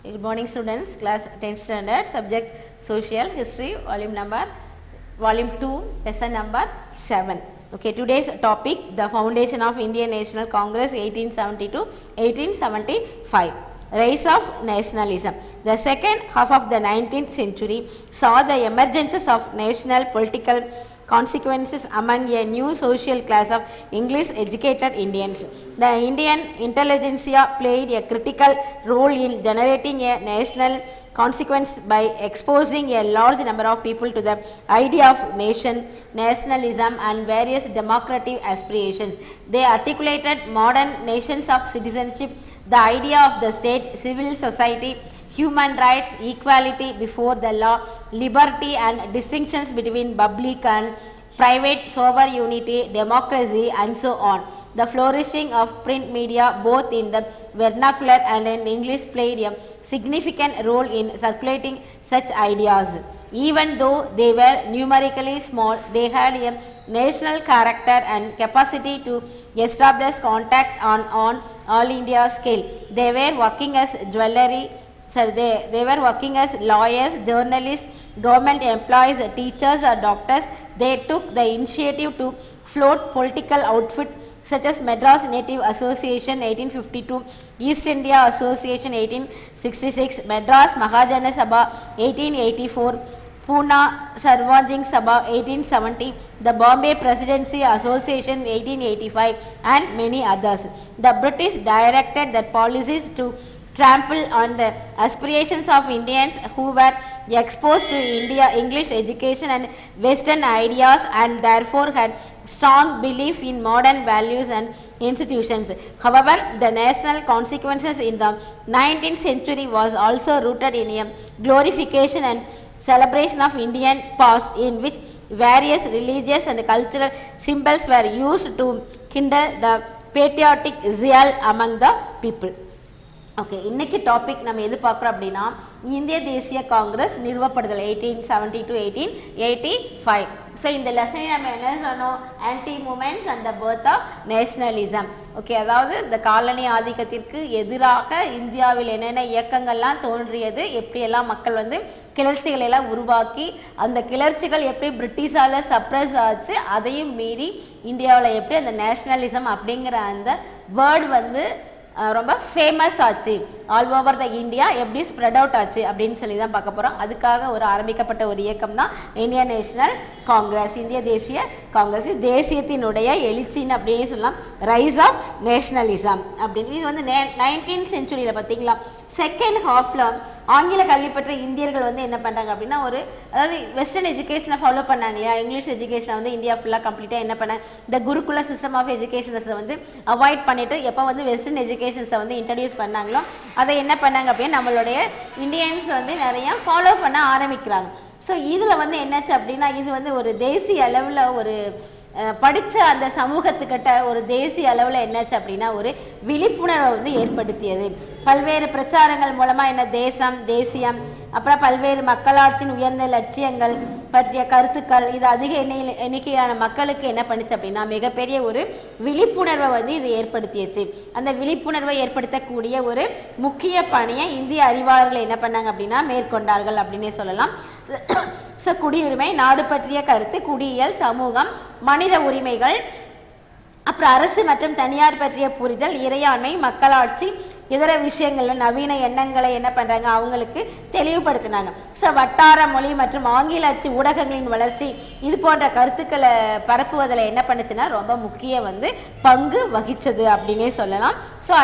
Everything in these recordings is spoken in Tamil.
Good morning students, class 10th standard, subject social history, volume 2, lesson number 7. Okay, today's topic, the foundation of Indian National Congress 1870 to 1875. Rise of nationalism. The second half of the 19th century saw the emergence of national political consequences among a new social class of English educated Indians. The Indian intelligentsia played a critical role in generating a national consequence by exposing a large number of people to the idea of nation, nationalism and various democratic aspirations. They articulated modern nations of citizenship, the idea of the state, civil society, human rights, equality before the law, liberty and distinctions between public and private, sovereignty, democracy and so on. The flourishing of print media both in the vernacular and in English played a significant role in circulating such ideas. Even though they were numerically small, they had a national character and capacity to establish contact on all India scale. They were working as they were working as lawyers, journalists, government employees, teachers or doctors. They took the initiative to float political outfit such as Madras Native Association 1852, East India Association 1866, Madras Mahajana Sabha 1884, Pune Sarvajing Sabha 1870, the Bombay Presidency Association 1885 and many others. The British directed their policies to trample on the aspirations of Indians who were exposed to English education and Western ideas and therefore had strong belief in modern values and institutions. However, the national consequences in the 19th century was also rooted in a glorification and celebration of Indian past in which various religious and cultural symbols were used to kindle the patriotic zeal among the people. Okay, இன்றைக்கி டாபிக் நம்ம எது பார்க்குறோம் அப்படின்னா இந்திய தேசிய காங்கிரஸ் நிறுவப்படுதல் 1870 to 1885. ஸோ இந்த லெசனை நம்ம என்ன சொன்னோம், anti movements and the birth of nationalism. Okay, அதாவது இந்த காலனி ஆதிக்கத்திற்கு எதிராக இந்தியாவில் என்னென்ன இயக்கங்கள்லாம் தோன்றியது, எப்படியெல்லாம் மக்கள் கிளர்ச்சிகளை எல்லாம் உருவாக்கி அந்த கிளர்ச்சிகள் எப்படி பிரிட்டிஷால் சப்ரஸ் ஆச்சு, அதையும் மீறி இந்தியாவில் எப்படி அந்த நேஷ்னலிசம் அப்படிங்கிற அந்த வேர்டு ரொம்ப ஃபேமஸ் ஆச்சு, ஆல் ஓவர் த இந்தியா எப்படி ஸ்ப்ரெட் அவுட் ஆச்சு அப்படின்னு சொல்லி தான் பார்க்க போகிறோம். அதுக்காக ஆரம்பிக்கப்பட்ட ஒரு இயக்கம் தான் இந்தியன் நேஷனல் காங்கிரஸ், இந்திய தேசிய காங்கிரஸ். தேசியத்தினுடைய எழுச்சின்னு அப்படியே சொல்லலாம், ரைஸ் ஆஃப் நேஷனலிசம் அப்படின்னு. இது 19th சென்ச்சுரியில் பார்த்தீங்களா, செகண்ட் ஹாஃபில் ஆங்கில கல்வி பெற்ற இந்தியர்கள் என்ன பண்ணுறாங்க அப்படின்னா அதாவது வெஸ்டர்ன் எஜுகேஷனை ஃபாலோ பண்ணாங்க இல்லையா, இங்கிலீஷ் எஜுகேஷனை இந்தியா ஃபுல்லாக கம்ப்ளீட்டாக என்ன பண்ணாங்க, இந்த குருகுல சிஸ்டம் ஆஃப் எஜுகேஷன்ஸை அவாய்ட் பண்ணிவிட்டு எப்போ வெஸ்டர்ன் எஜுகேஷன்ஸை இன்ட்ரடியூஸ் பண்ணாங்களோ அதை என்ன பண்ணாங்க அப்படின்னா நம்மளுடைய இந்தியன்ஸ் நிறையா ஃபாலோ பண்ண ஆரம்பிக்கிறாங்க. ஸோ இதில் என்னாச்சு அப்படின்னா இது ஒரு தேசிய அளவில் படித்த அந்த சமூகத்துக்கிட்ட ஒரு தேசிய அளவில் என்னாச்சு அப்படின்னா ஒரு விழிப்புணர்வை ஏற்படுத்தியது. பல்வேறு பிரச்சாரங்கள் மூலமாக தேசியம், அப்புறம் பல்வேறு மக்களாட்சியின் உயர்ந்த லட்சியங்கள் பற்றிய கருத்துக்கள், இது அதிக எண்ணிக்கையான மக்களுக்கு என்ன பண்ணுச்சு அப்படின்னா மிகப்பெரிய ஒரு விழிப்புணர்வை இது ஏற்படுத்தியச்சு. அந்த விழிப்புணர்வை ஏற்படுத்தக்கூடிய ஒரு முக்கிய பணியை இந்திய அறிவாளர்கள் என்ன பண்ணாங்க அப்படின்னா மேற்கொண்டார்கள் அப்படின்னே சொல்லலாம். குடியுரிமை, நாடு பற்றிய கருத்து, குடியியல், சமூகம், மனித உரிமைகள், அப்புறம் அரசு மற்றும் தனியார் பற்றிய புரிதல், இறையாண்மை, மக்களாட்சி, இதர விஷயங்கள் நவீன எண்ணங்களை என்ன பண்ணுறாங்க அவங்களுக்கு தெளிவுபடுத்தினாங்க. ஸோ வட்டார மொழி மற்றும் ஆங்கில அச்சு ஊடகங்களின் வளர்ச்சி இது போன்ற கருத்துக்களை பரப்புவதில் என்ன பண்ணுச்சுன்னா ரொம்ப முக்கிய பங்கு வகித்தது அப்படின்னே சொல்லலாம். So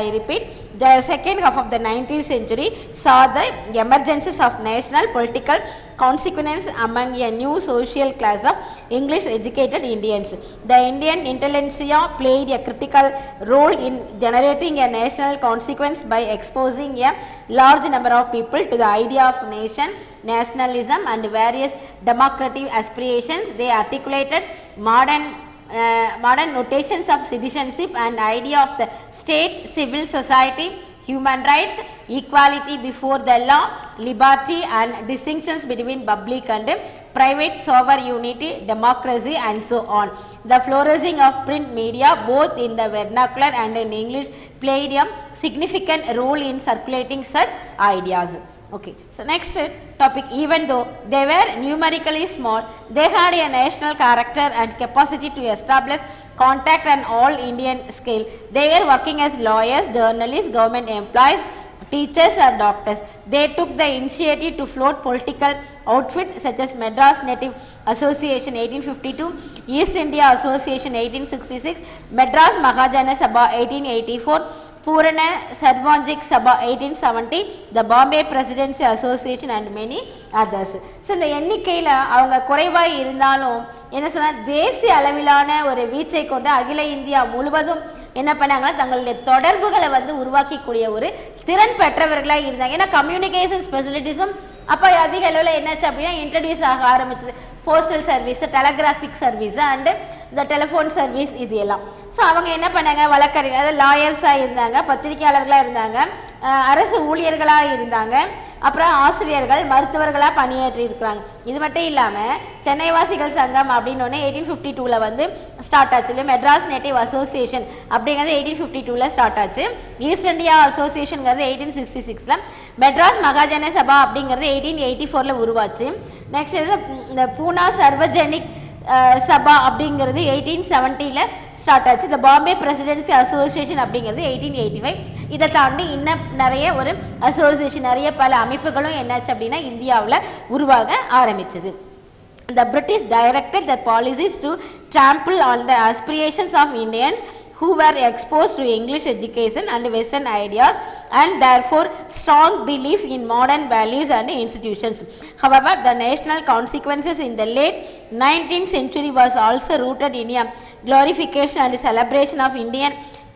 I repeat, the second half of the 19th century saw the emergence of national political consequences among a new social class of English educated Indians. The Indian intelligentsia played a critical role in generating a national consequence by exposing a large number of people to the idea of nation, nationalism and various democratic aspirations. They articulated modern notions of citizenship and idea of the state, civil society, human rights, equality before the law, liberty and distinctions between public and private sovereignty, democracy and so on. The flourishing of print media both in the vernacular and in English played a significant role in circulating such ideas. Okay, so next topic, even though they were numerically small, they had a national character and capacity to establish contact on all Indian scale. They were working as lawyers, journalists, government employees, teachers or doctors. They took the initiative to float political outfits such as Madras Native Association 1852, East India Association 1866, Madras Mahajana Sabha 1884, Purana Sarvanjik Sabha 1870, the Bombay Presidency Association and many others. So இந்த எண்ணிக்கையில் அவங்க குறைவாக இருந்தாலும் என்ன சொன்னால் தேசிய அளவிலான ஒரு வீச்சை கொண்டு அகில இந்தியா முழுவதும் என்ன பண்ணாங்கன்னா தங்களுடைய தொடர்புகளை வந்து உருவாக்கக்கூடிய ஒரு திறன் பெற்றவர்களாக இருந்தாங்க. ஏன்னா கம்யூனிகேஷன் ஸ்பெசிலிட்டிஸும் அப்போ அதிக அளவில் என்னாச்சு அப்படின்னா இன்ட்ரடியூஸ் ஆக ஆரம்பிச்சது. Postal service, telegraphic service and இந்த டெலிஃபோன் சர்வீஸ் இது எல்லாம். ஸோ அவங்க என்ன பண்ணாங்க, வழக்கறிஞர் அதாவது லாயர்ஸாக இருந்தாங்க, பத்திரிகையாளர்களாக இருந்தாங்க, அரசு ஊழியர்களாக இருந்தாங்க, அப்புறம் ஆசிரியர்கள், மருத்துவர்களாக பணியாற்றி இருக்கிறாங்க. இது மட்டும் இல்லாமல் சென்னைவாசிகள் சங்கம் அப்படின்னு ஒன்று 1852 வந்து ஸ்டார்ட் ஆச்சு இல்லை, மெட்ராஸ் நேட்டிவ் அசோசியேஷன் அப்படிங்கிறது 1852 ஸ்டார்ட் ஆச்சு. ஈஸ்ட் இந்தியா அசோசியேஷனுங்கிறது 1866, மெட்ராஸ் மகாஜன சபா அப்படிங்கிறது 1884 உருவாச்சு. நெக்ஸ்ட் இந்த பூனா சர்வஜனிக் சபா அப்படிங்கிறது 1870 ஸ்டார்ட் ஆச்சு. இந்த பாம்பே பிரசிடென்சி அசோசியேஷன் அப்படிங்கிறது 1885. இதை தாண்டி இன்னும் நிறைய ஒரு அசோசியேஷன், நிறைய பல அமைப்புகளும் என்னாச்சு அப்படின்னா இந்தியாவில் உருவாக ஆரம்பிச்சது. The British directed their policies to trample on the aspirations of Indians who were exposed to English education and Western ideas and therefore strong belief in modern values and institutions. However, the national consequences in the late 19th century was also rooted in a glorification and celebration of Indian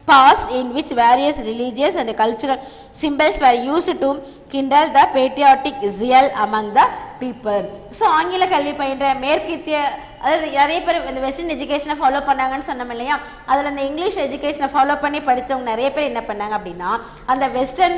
past in which various religious and cultural symbols were used to kindle the patriotic zeal among the people. So ஆங்கில கல்வி பயின்ற மேற்கித்திய அதாவது நிறைய பேர் இந்த வெஸ்டர்ன் எஜுகேஷனை ஃபாலோ பண்ணாங்கன்னு சொன்னோம் இல்லையா, அதில் இந்த இங்கிலீஷ் எஜுகேஷனை ஃபாலோ பண்ணி படித்தவங்க நிறைய பேர் என்ன பண்ணாங்க அப்படின்னா அந்த வெஸ்டர்ன்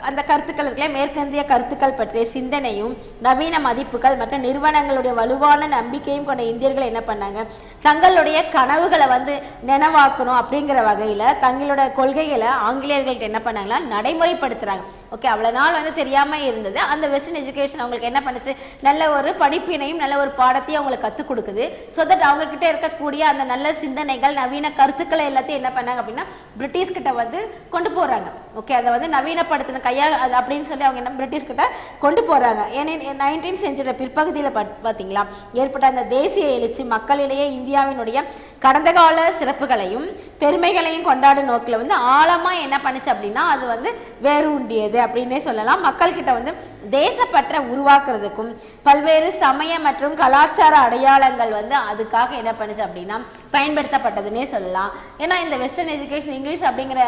அந்த கருத்துக்கள் இருக்கல மேற்கிந்திய கருத்துக்கள் பற்றிய சிந்தனையும் நவீன மதிப்புகள் மற்றும் நிறுவனங்களுடைய வலுவான நம்பிக்கையும் கொண்ட இந்தியர்கள் என்ன பண்ணாங்க, தங்களுடைய கனவுகளை வந்து நினைவாக்கணும் அப்படிங்கிற வகையில் தங்களோட கொள்கைகளை ஆங்கிலேயர்கள்ட்ட என்ன பண்ணாங்களா நடைமுறைப்படுத்துகிறாங்க. ஓகே, அவ்வளோ நாள் வந்து தெரியாமல் இருந்தது. அந்த வெஸ்டர்ன் எஜுகேஷன் அவங்களுக்கு என்ன பண்ணுச்சு, நல்ல ஒரு படிப்பினையும் நல்ல ஒரு பாடத்தையும் அவங்களுக்கு கற்றுக் கொடுக்குது. ஸோ தட் அவங்கக்கிட்ட இருக்கக்கூடிய அந்த நல்ல சிந்தனைகள் நவீன கருத்துக்களை எல்லாத்தையும் என்ன பண்ணாங்க அப்படின்னா பிரிட்டிஷ்கிட்ட வந்து கொண்டு போகிறாங்க. ஓகே, அதை வந்து நவீனப்படுத்தின அது அப்படின்னு சொல்லி அவங்க என்ன பிரிட்டிஷ்கிட்ட கொண்டு போகிறாங்க. ஏன்னா 19th செஞ்சுரி பிற்பகுதியில் பார்த்தீங்களா ஏற்பட்ட அந்த தேசிய எழுச்சி மக்களிடையே இந்தியாவினுடைய கடந்த கால சிறப்புகளையும் பெருமைகளையும் கொண்டாடும் நோக்கில் வந்து ஆழமாக என்ன பண்ணுச்சு அப்படின்னா அது வந்து வேரூண்டியது அப்படின்னே சொல்லலாம். மக்கள்கிட்ட வந்து தேசப்பற்ற உருவாக்குறதுக்கும் பல்வேறு சமய மற்றும் கலாச்சார அடையாளங்கள் வந்து அதுக்காக என்ன பண்ணுச்சு அப்படின்னா பயன்படுத்தப்பட்டதுன்னே சொல்லலாம். ஏன்னா இந்த வெஸ்டர்ன் எஜுகேஷன் இங்கிலீஷ் அப்படிங்கிற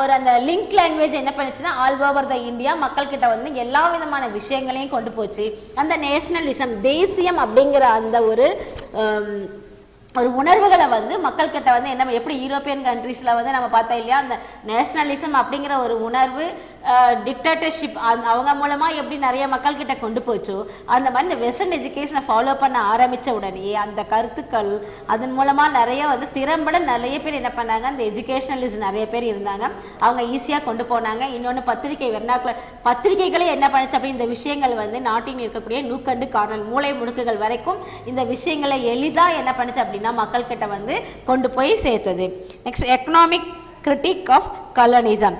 ஒரு அந்த லிங்க் லாங்குவேஜ் என்ன பண்ணுச்சுன்னா ஆல் ஓவர் த இந்தியா மக்கள்கிட்ட வந்து எல்லா விதமான விஷயங்களையும் கொண்டு போச்சு. அந்த நேஷனலிசம் தேசியம் அப்படிங்கிற அந்த ஒரு உணர்வுகளை வந்து மக்கள்கிட்ட வந்து என்ன எப்படி யூரோப்பியன் கண்ட்ரீஸில் வந்து நம்ம பார்த்தா இல்லையா அந்த நேஷனலிசம் அப்படிங்கிற ஒரு உணர்வு டிக்டேட்டர்ஷிப் அவங்க மூலமாக எப்படி நிறைய மக்கள்கிட்ட கொண்டு போச்சோ அந்த மாதிரி இந்த வெஸ்டர்ன் எஜுகேஷனை ஃபாலோ பண்ண ஆரம்பித்த உடனே அந்த கருத்துக்கள் அதன் மூலமாக நிறைய வந்து திறம்பட நிறைய பேர் என்ன பண்ணாங்க, அந்த எஜுகேஷனலிஸ்ட் நிறைய பேர் இருந்தாங்க, அவங்க ஈஸியாக கொண்டு போனாங்க. இன்னொன்று பத்திரிகை வெர்னாக்குலர் பத்திரிகைகளே என்ன பண்ணுச்சு அப்படி இந்த விஷயங்கள் வந்து நாட்டில் இருக்கக்கூடிய நூக்கண்டு கார்னல் மூளை முடுக்குகள் வரைக்கும் இந்த விஷயங்களை எளிதாக என்ன பண்ணுச்சு அப்படின்னா மக்கள்கிட்ட வந்து கொண்டு போய் சேர்த்தது. Next economic critique of colonialism.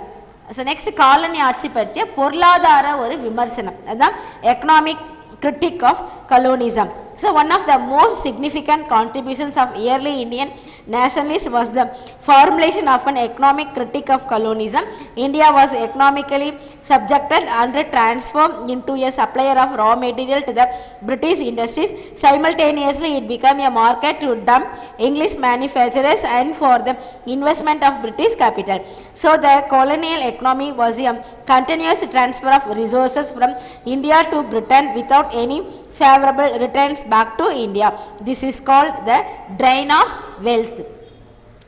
So next colony ஆட்சி பற்றிய பொருளாதார ஒரு விமர்சனம், அதுதான் economic critique of colonialism. So one of the most significant contributions of early Indian nationalists was the formulation of an economic critique of colonialism. India was economically subjected and transformed into a supplier of raw material to the British industries. Simultaneously, it became a market to dump English manufacturers and for the investment of British capital. So the colonial economy was a continuous transfer of resources from India to Britain without any favorable returns back to India. This is called the drain of wealth.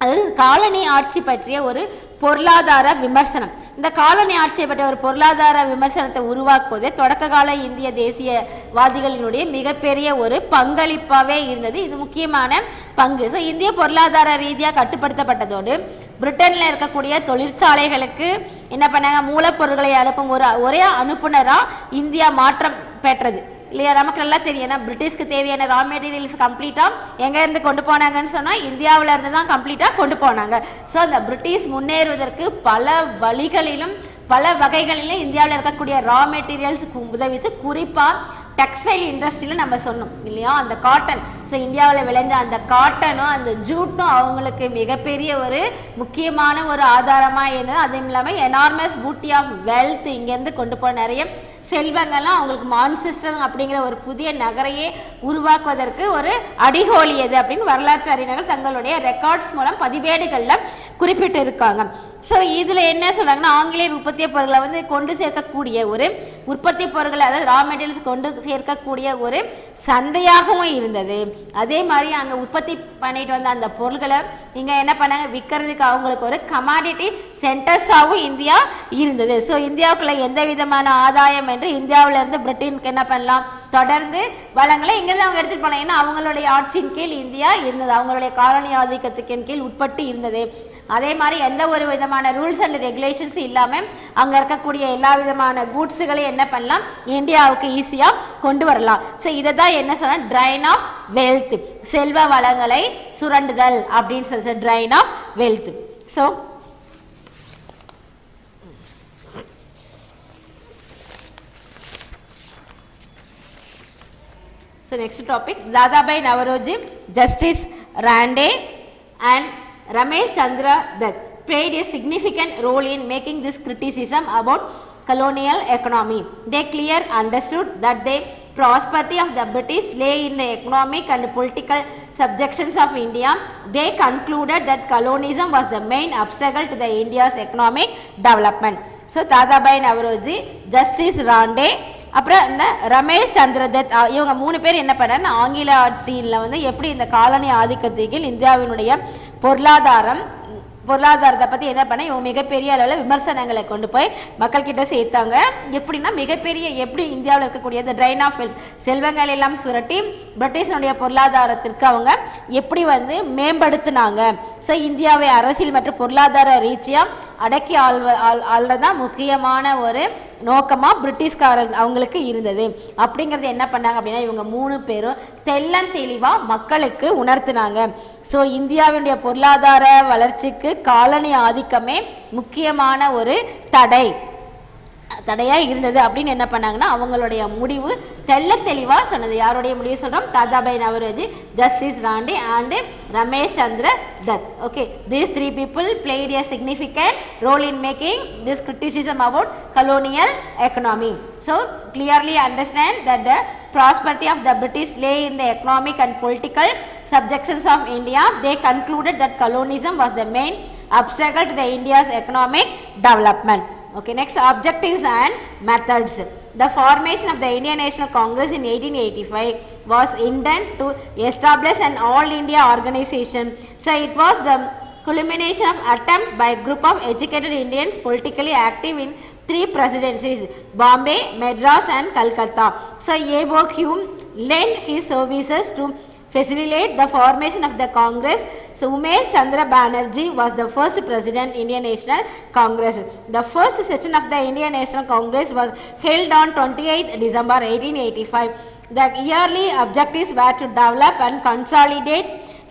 அதாவது காலனி ஆட்சி பற்றிய ஒரு பொருளாதார விமர்சனம். இந்த காலனி ஆட்சியை பற்றிய ஒரு பொருளாதார விமர்சனத்தை உருவாக்குவதே தொடக்க கால இந்திய தேசியவாதிகளினுடைய மிகப்பெரிய ஒரு பங்களிப்பாகவே இருந்தது. இது முக்கியமான பங்கு. ஸோ இந்திய பொருளாதார ரீதியாக கட்டுப்படுத்தப்பட்டதோடு பிரிட்டனில் இருக்கக்கூடிய தொழிற்சாலைகளுக்கு என்ன பண்ணாங்க, மூலப்பொருட்களை அனுப்பும் ஒரே அனுப்புனராக இந்தியா மாற்றம் பெற்றது இல்லையா? நமக்கு நல்லா தெரியும். ஏன்னா பிரிட்டிஷ்க்கு தேவையான ரா மெட்டீரியல்ஸ் கம்ப்ளீட்டாக எங்கேருந்து கொண்டு போனாங்கன்னு சொன்னால் இந்தியாவில் இருந்து தான் கம்ப்ளீட்டாக கொண்டு போனாங்க. ஸோ அந்த பிரிட்டிஷ் முன்னேறுவதற்கு பல வழிகளிலும் பல வகைகளிலும் இந்தியாவில் இருக்கக்கூடிய ரா மெட்டீரியல்ஸ் உதவிச்சு. குறிப்பாக டெக்ஸ்டைல் இண்டஸ்ட்ரியில் நம்ம சொன்னோம் இல்லையா, அந்த காட்டன். ஸோ இந்தியாவில் விளைஞ்ச அந்த காட்டனும் அந்த ஜூட்டும் அவங்களுக்கு மிகப்பெரிய ஒரு முக்கியமான ஒரு ஆதாரமாக இருந்தது. அதுவும் இல்லாமல் எனார்மஸ் பூட்டி ஆஃப் வெல்த் இங்கேருந்து கொண்டு போன நிறைய செல்வங்கள்லாம் அவங்களுக்கு மான்செஸ்டர் அப்படிங்கிற ஒரு புதிய நகரையே உருவாக்குவதற்கு ஒரு அடிகோலியது அப்படின்னு வரலாற்று அறிஞர்கள் தங்களுடைய ரெக்கார்ட்ஸ் மூலம் பதிவேடுகளில் குறிப்பிட்டு இருக்காங்க. ஸோ இதில் என்ன சொல்கிறாங்கன்னா, ஆங்கிலேயர் உற்பத்தி பொருட்களை வந்து கொண்டு சேர்க்கக்கூடிய ஒரு உற்பத்தி பொருட்களை, அதாவது ரா மெட்டீரியல்ஸ் கொண்டு சேர்க்கக்கூடிய ஒரு சந்தையாகவும் இருந்தது. அதே மாதிரி அங்கே உற்பத்தி பண்ணிட்டு வந்த அந்த பொருட்களை இங்கே என்ன பண்ணாங்க, விற்கிறதுக்கு அவங்களுக்கு ஒரு கமாடிட்டி சென்டர்ஸாகவும் இந்தியா இருந்தது. ஸோ இந்தியாவுக்குள்ள எந்த விதமான ஆதாயம் என்று இந்தியாவிலேருந்து பிரிட்டனுக்கு என்ன பண்ணலாம், தொடர்ந்து வளங்களை இங்கேருந்து அவங்க எடுத்துகிட்டு போகலாம். ஏன்னா அவங்களுடைய ஆட்சியின் கீழ் இந்தியா இருந்தது, அவங்களுடைய காலனி ஆதிக்கத்துக்கின் கீழ் உட்பட்டு இருந்தது. அதே மாதிரி எந்த ஒரு விதமான ரூல்ஸ் அண்ட் ரெகுலேஷன்ஸ் இல்லாமல் அங்கே இருக்கக்கூடிய எல்லா விதமான கூட்ஸுகளையும் என்ன பண்ணலாம், இந்தியாவுக்கு ஈஸியாக கொண்டு வரலாம். ஸோ இதை தான் என்ன சொன்னால் ட்ரைன் ஆஃப் வெல்த், செல்வ வளங்களை சுரண்டுதல் அப்படின்னு சொல்லி drain of wealth. So next topic, Dadabhai Naoroji, Justice Rande and Ramesh Chandra Dutt played a significant role in making this criticism about colonial economy. They clearly understood that the prosperity of the British lay in the economic and political subjections of India. They concluded that colonialism was the main obstacle to the India's economic development. So Dadabhai Naoroji, Justice Rande, அப்புறம் இந்த ரமேஷ் சந்திர தத், இவங்க 3 பேர் என்ன பண்ணாருன்னா, ஆங்கில ஆட்சியில் வந்து எப்படி இந்த காலனி ஆதிக்கத்தில் இந்தியாவினுடைய பொருளாதாரத்தை பற்றி என்ன பண்ண இவங்க மிகப்பெரிய அளவில் விமர்சனங்களை கொண்டு போய் மக்கள்கிட்ட சேர்த்தாங்க. எப்படின்னா மிகப்பெரிய எப்படி இந்தியாவில் இருக்கக்கூடிய இந்த ட்ரைன் ஆஃப் வெல்த், செல்வங்கள் எல்லாம் சுரட்டி பிரிட்டிஷனுடைய பொருளாதாரத்திற்கு அவங்க எப்படி வந்து மேம்படுத்தினாங்க. ஸோ இந்தியாவை அரசியல் மற்றும் பொருளாதார ரீதியாக அடக்கி ஆள்றதான் முக்கியமான ஒரு நோக்கமாக பிரிட்டிஷ்காரர் அவங்களுக்கு இருந்தது. அப்படிங்கிறது என்ன பண்ணாங்க அப்படின்னா, இவங்க 3 பேரும் தெளிவாக மக்களுக்கு உணர்த்தினாங்க. ஸோ இந்தியாவினுடைய பொருளாதார வளர்ச்சிக்கு காலனி ஆதிக்கமே முக்கியமான ஒரு தடையாக இருந்தது அப்படின்னு என்ன பண்ணாங்கன்னா, அவங்களுடைய முடிவு தெளிவாக சொன்னது. யாருடைய முடிவு சொல்கிறோம், Dadabhai Naoroji, justice ராண்டே and Ramesh Chandra Dutt. Okay, these 3 people played a significant role in making this criticism about colonial economy. So clearly understand that the prosperity of the British lay in the economic and political subjections of India. They concluded that colonialism was the main obstacle to the India's economic development. Okay, next, objectives and methods. The formation of the Indian National Congress in 1885 was intended to establish an all-India organization. So it was the culmination of attempt by a group of educated Indians politically active in 3 presidencies, Bombay, Madras and Calcutta. So A.O. Hume lent his services to facilitate the formation of the Congress. So Umesh Chandra Banerjee was the first president Indian National Congress. The first session of the Indian National Congress was held on 28th December 1885. The yearly objectives were to develop and consolidate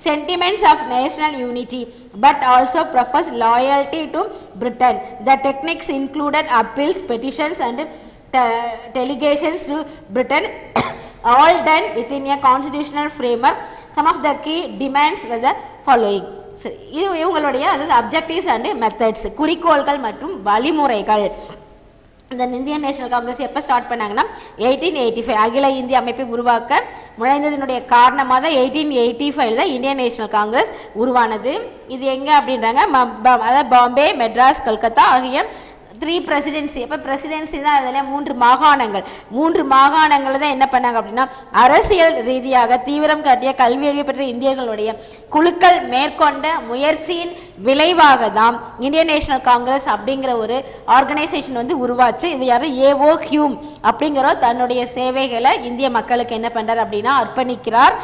sentiments of national unity, but also profess loyalty to Britain. The techniques included appeals, petitions and delegations to Britain, all done within a constitutional framework. Some of the key demands were the following. சரி, இது இவங்களுடைய அதாவது அப்ஜெக்டிவ்ஸ் அண்ட் மெத்தட்ஸ், குறிக்கோள்கள் மற்றும் வழிமுறைகள். இந்த இந்தியன் நேஷனல் காங்கிரஸ் எப்போ ஸ்டார்ட் பண்ணாங்கன்னா 1885 அகில இந்திய அமைப்பை உருவாக்க முனைந்ததனுடைய காரணமாக தான் 1885 தான் இந்தியன் நேஷனல் காங்கிரஸ் உருவானது. இது எங்கே அப்படின்றாங்க, அதாவது பாம்பே, மெட்ராஸ், கல்கத்தா ஆகிய 3 பிரசிடென்சி. அப்போ பிரசிடென்சி தான் அதில் 3 மாகாணங்கள். 3 மாகாணங்கள் தான் என்ன பண்ணாங்க அப்படின்னா, அரசியல் ரீதியாக தீவிரம் காட்டிய கல்வி அறிவு பெற்ற இந்தியர்களுடைய குழுக்கள் மேற்கொண்ட முயற்சியின் விளைவாக தான் இந்தியன் நேஷனல் காங்கிரஸ் அப்படிங்கிற ஒரு ஆர்கனைசேஷன் வந்து உருவாச்சு. இது யாரு? ஏஓ ஹியூம் அப்படிங்கிற தன்னுடைய சேவைகளை இந்திய மக்களுக்கு என்ன பண்றார் அப்படின்னா அர்ப்பணிக்கிறார்.